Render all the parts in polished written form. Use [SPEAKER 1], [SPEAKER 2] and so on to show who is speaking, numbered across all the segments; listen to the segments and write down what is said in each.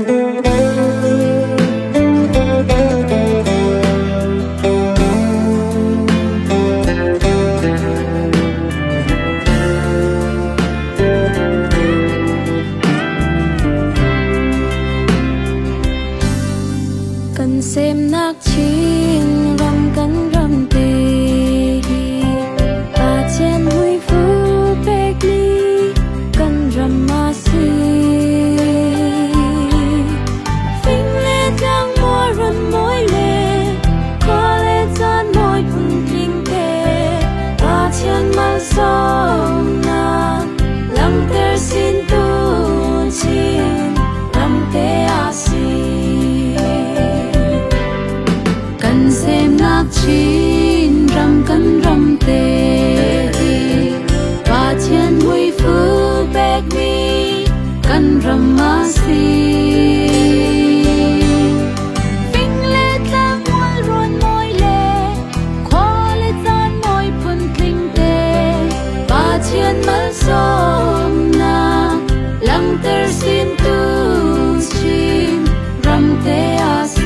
[SPEAKER 1] cần xem nát chín rằm cắn rằm tê ta chen hui phu bek li cần rằm ma si phinh lê thang mua run mối lê qua lê gian môi phun kinh tê ta chen mal song na lăng ter xin tu chín rằm tê a si xem nát chín rằm cắn rằm tê và chen hui phu bek mi cắn rằm ma si phinh lê tlang mual ruan môi lê khó lê gian môi phun kinh tê và chen mal som na lăng ter xin tu chín rằm tê a si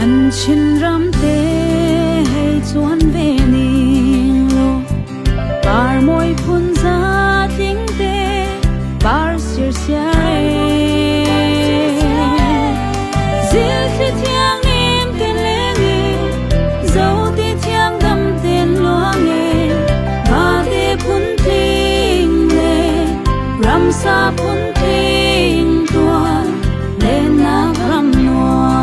[SPEAKER 1] cần chín rằm tê hay chuan về ning lo bar môi phun ra tiếng tê bar sir sia zil khi thiang em tên lê nghe dấu tê thiang gầm tên loang nghe ba tê phun thinh lê ram sa phun thinh tuan lên na ram noa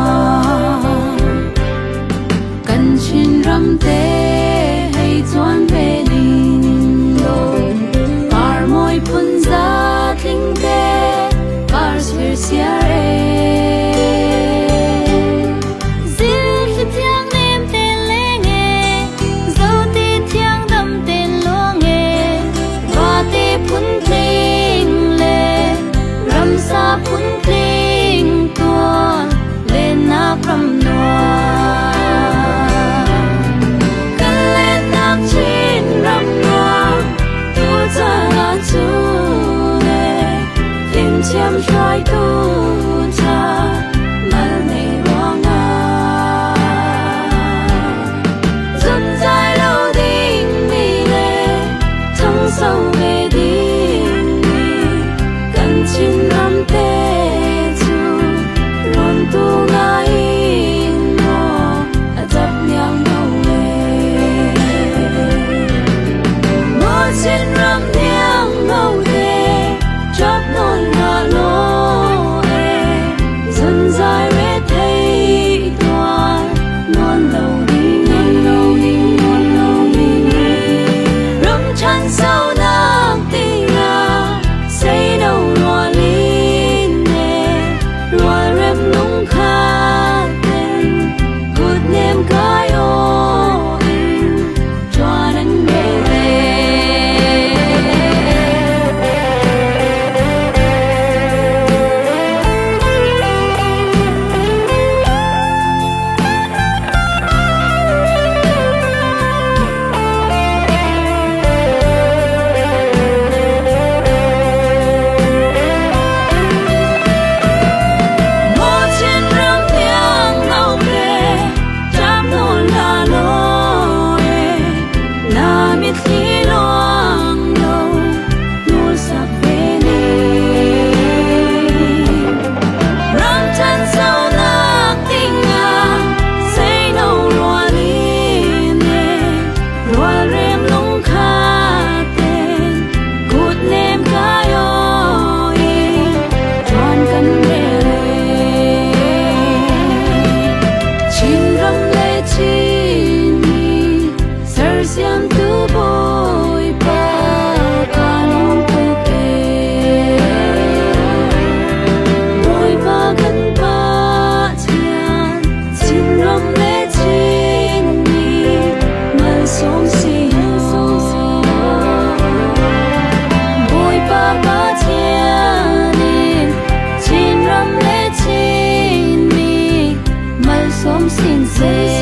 [SPEAKER 1] rằm tê xin dễ